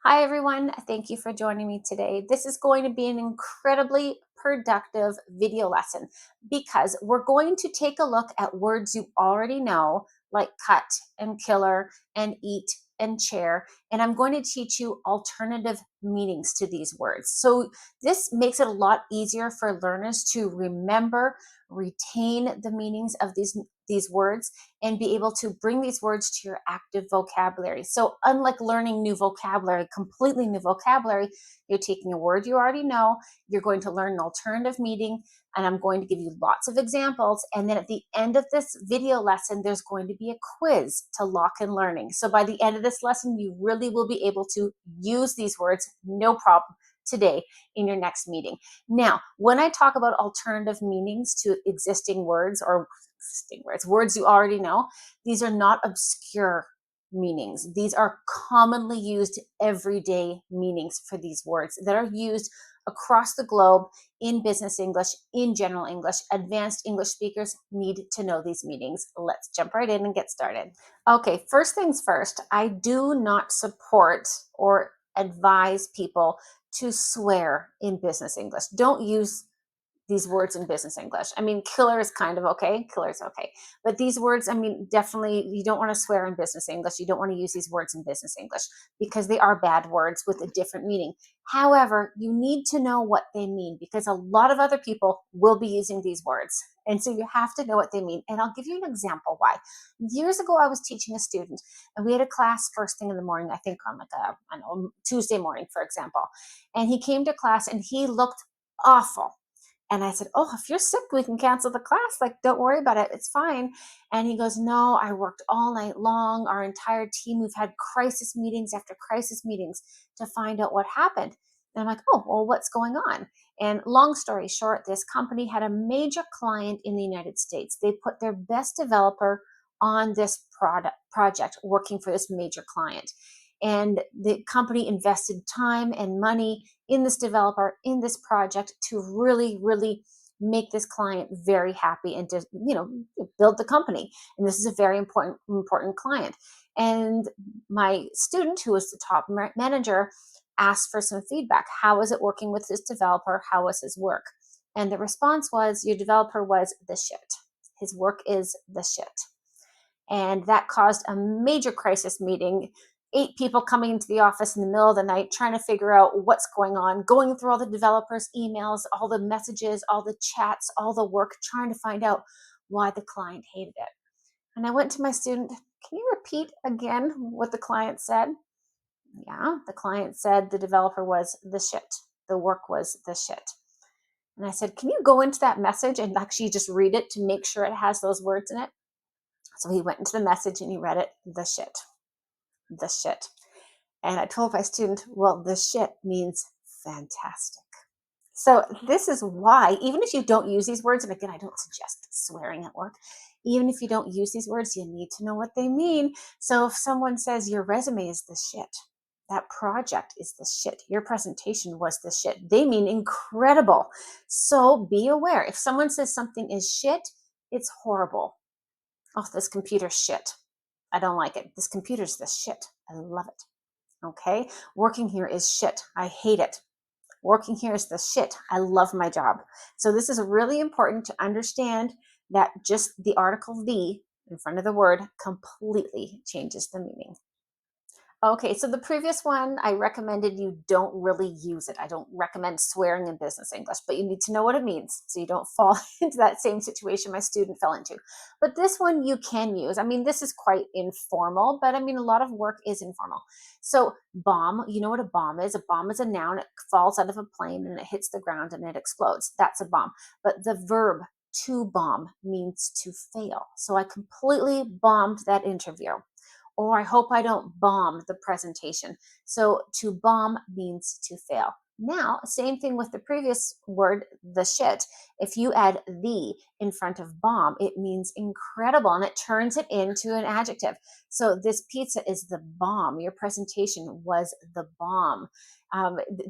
Hi, everyone. Thank you for joining me today. This is going to be an incredibly productive video lesson because we're going to take a look at words you already know, like cut and killer and eat and chair. And I'm going to teach you alternative meanings to these words. So this makes it a lot easier for learners to remember, retain the meanings of these words and be able to bring these words to your active vocabulary. So, unlike learning new vocabulary, completely new vocabulary, you're taking a word you already know, you're going to learn an alternative meaning, and I'm going to give you lots of examples. And then at the end of this video lesson, there's going to be a quiz to lock in learning. So, by the end of this lesson, you really will be able to use these words, no problem, today in your next meeting. Now, when I talk about alternative meanings to existing words or words you already know, these are not obscure meanings. These are commonly used everyday meanings for these words that are used across the globe in business English, in general English. Advanced English speakers need to know these meanings. Let's jump right in and get started. Okay, first things first, I do not support or advise people to swear in business English. Don't use these words in business English. I mean, killer is kind of okay. Killer is okay. But these words, I mean, definitely you don't want to swear in business English. You don't want to use these words in business English because they are bad words with a different meaning. However, you need to know what they mean because a lot of other people will be using these words. And so you have to know what they mean. And I'll give you an example why. Years ago, I was teaching a student and we had a class first thing in the morning, I think on like a, I don't know, Tuesday morning, for example. And he came to class and he looked awful. And I said, "Oh, if you're sick, we can cancel the class. Like, don't worry about it. It's fine." And he goes, "No, I worked all night long. Our entire team, we've had crisis meetings after crisis meetings to find out what happened." And I'm like, "Oh, well, what's going on?" And long story short, this company had a major client in the United States. They put their best developer on this project working for this major client. And the company invested time and money in this developer, in this project to really make this client very happy and to, build the company. And this is a very important client. And my student, who was the top manager, asked for some feedback. How is it working with this developer? How was his work? And the response was, your developer was the shit. His work is the shit. And that caused a major crisis meeting. 8 people coming into the office in the middle of the night trying to figure out what's going on, going through all the developers' emails, all the messages, all the chats, all the work, trying to find out why the client hated it. And I went to my student, "Can you repeat again what the client said?" "Yeah." The client said the developer was the shit. The work was the shit. And I said, "Can you go into that message and actually just read it to make sure it has those words in it?" So he went into the message and he read it, the shit, the shit. And I told my student, well, the shit means fantastic. So this is why, even if you don't use these words, and again, I don't suggest swearing at work, even if you don't use these words, you need to know what they mean. So if someone says your resume is the shit, that project is the shit, your presentation was the shit, they mean incredible. So be aware. If someone says something is shit, it's horrible. "Oh, this computer's shit. I don't like it. This computer's the shit. I love it." Okay. "Working here is shit. I hate it. Working here is the shit. I love my job." So this is really important to understand that just the article the in front of the word completely changes the meaning. Okay, so the previous one, I recommended you don't really use it. I don't recommend swearing in business English, but you need to know what it means so you don't fall into that same situation my student fell into. But this one you can use. I mean, this is quite informal, but I mean, a lot of work is informal. So, bomb, you know what a bomb is? A bomb is a noun. It falls out of a plane and it hits the ground and it explodes. That's a bomb. But the verb to bomb means to fail. So, I completely bombed that interview. Or I hope I don't bomb the presentation. So to bomb means to fail. Now, same thing with the previous word, the shit. If you add the in front of bomb, it means incredible and it turns it into an adjective. So this pizza is the bomb. Your presentation was the bomb.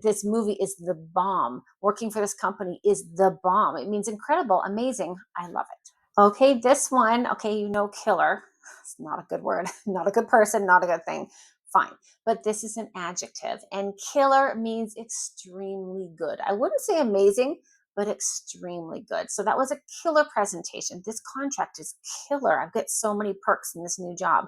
This movie is the bomb. Working for this company is the bomb. It means incredible, amazing. I love it. Okay, this one, okay, killer. It's not a good word, not a good person, not a good thing. fine. But this is an adjective, and killer means extremely good. I wouldn't say amazing, but extremely good. So that was a killer presentation. This contract is killer. I've got so many perks in this new job.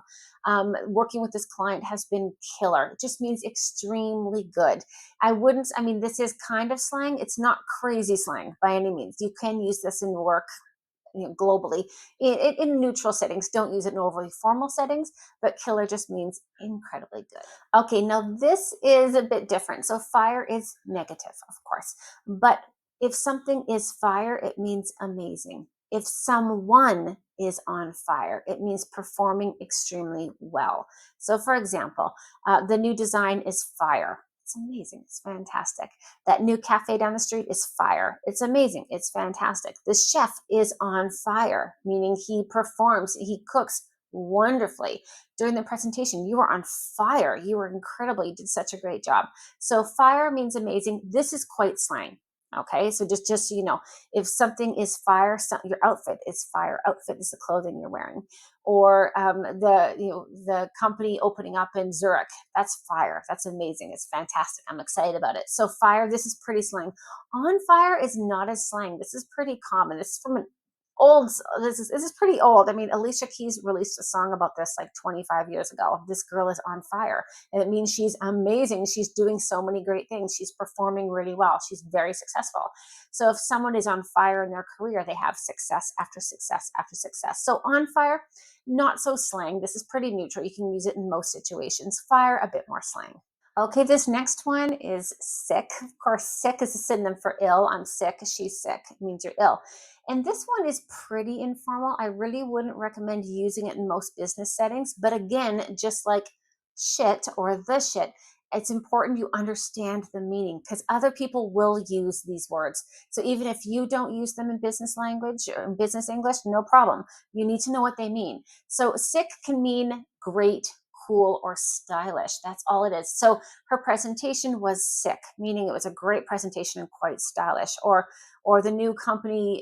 Working with this client has been killer. It just means extremely good. I mean, this is kind of slang. It's not crazy slang by any means. You can use this in work, globally in neutral settings. Don't use it in overly formal settings, but killer just means incredibly good. Okay, now this is a bit different. So fire is negative, of course, but if something is fire, it means amazing. If someone is on fire, it means performing extremely well. So for example, the new design is fire. It's amazing. It's fantastic. That new cafe down the street is fire. It's amazing. It's fantastic. The chef is on fire, meaning he performs, he cooks wonderfully. During the presentation, you were on fire. You were incredible. You did such a great job. So fire means amazing. This is quite slang. Okay, so just so you know, if something is fire, your outfit is fire. Outfit is the clothing you're wearing, or the company opening up in Zurich. That's fire. That's amazing. It's fantastic. I'm excited about it. So fire. This is pretty slang. On fire is not as slang. This is pretty common. This is from an old. This is pretty old. I mean, Alicia Keys released a song about this like 25 years ago. This girl is on fire, and it means she's amazing. She's doing so many great things. She's performing really well. She's very successful. So if someone is on fire in their career, they have success after success after success. So on fire, not so slang. This is pretty neutral. You can use it in most situations. Fire, a bit more slang. Okay, this next one is sick. Of course, sick is a synonym for ill. I'm sick, she's sick. It means you're ill. And this one is pretty informal. I really wouldn't recommend using it in most business settings. But again, just like shit or the shit, it's important you understand the meaning because other people will use these words. So even if you don't use them in business language or in business English, no problem. You need to know what they mean. So sick can mean great, cool, or stylish. That's all it is. So her presentation was sick, meaning it was a great presentation and quite stylish. Or the new company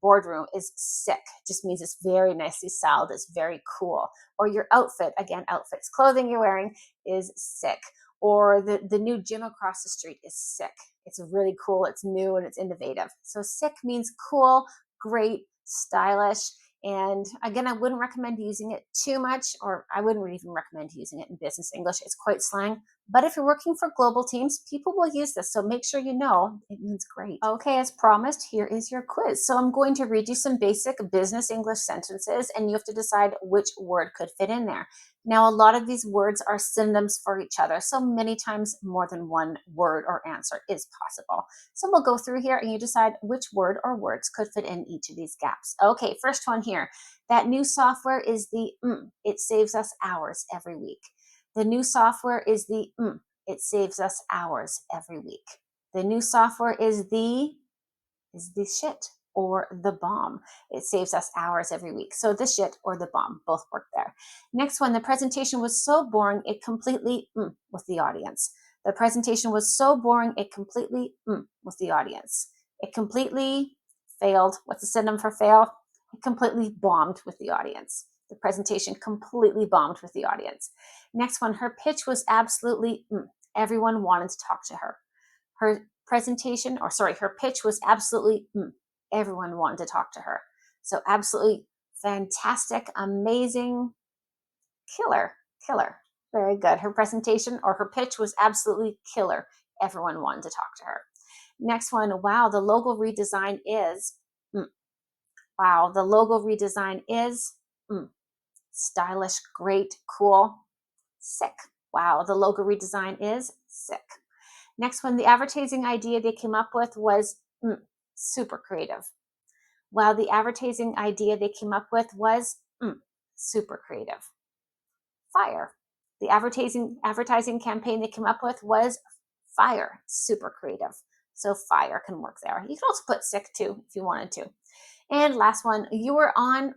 boardroom is sick. Just means it's very nicely styled. It's very cool. Or your outfit, again, outfits, clothing you're wearing is sick. Or the new gym across the street is sick. It's really cool. It's new and it's innovative. So sick means cool, great, stylish. And again, I wouldn't recommend using it too much, or I wouldn't even recommend using it in business English. It's quite slang. But if you're working for global teams, people will use this. So make sure you know it means great. Okay, as promised, here is your quiz. So I'm going to read you some basic business English sentences, and you have to decide which word could fit in there. Now, a lot of these words are synonyms for each other. So many times more than one word or answer is possible. So we'll go through here and you decide which word or words could fit in each of these gaps. Okay, first one here. That new software is the it saves us hours every week. The new software is the it saves us hours every week. The new software is the shit or the bomb. It saves us hours every week. So the shit or the bomb both work there. Next one, the presentation was so boring it completely with the audience. The presentation was so boring it completely with the audience. It completely failed. What's the synonym for fail? It completely bombed with the audience. The presentation completely bombed with the audience. Next one, her pitch was absolutely everyone wanted to talk to her. Her pitch was absolutely everyone wanted to talk to her. So absolutely fantastic, amazing, killer. Very good. Her presentation or her pitch was absolutely killer. Everyone wanted to talk to her. Next one, wow, the logo redesign is wow, the logo redesign is stylish, great, cool, sick. Wow, the logo redesign is sick. Next one, the advertising idea they came up with was super creative. Wow, the advertising idea they came up with was super creative. Fire. The advertising campaign they came up with was fire. Super creative. So fire can work there. You can also put sick too if you wanted to. And last one, you were on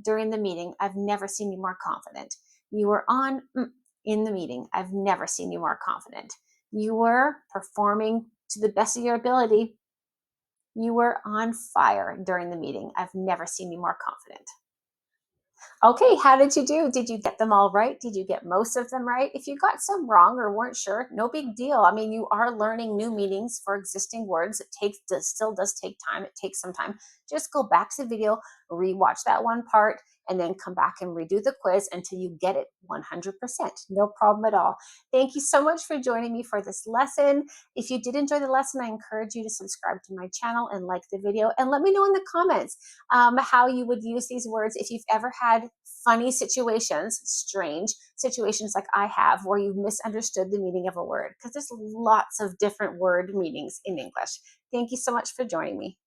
during the meeting. I've never seen you more confident. You were on in the meeting. I've never seen you more confident. You were performing to the best of your ability. You were on fire during the meeting. I've never seen you more confident. Okay, how did you do? Did you get them all right? Did you get most of them right? If you got some wrong or weren't sure, no big deal. I mean, you are learning new meanings for existing words. It still does take time. It takes some time. Just go back to the video, rewatch that one part, and then come back and redo the quiz until you get it 100%. No problem at all. Thank you so much for joining me for this lesson. If you did enjoy the lesson, I encourage you to subscribe to my channel and like the video, and let me know in the comments how you would use these words if you've ever had funny situations, strange situations like I have, where you've misunderstood the meaning of a word, because there's lots of different word meanings in English. Thank you so much for joining me.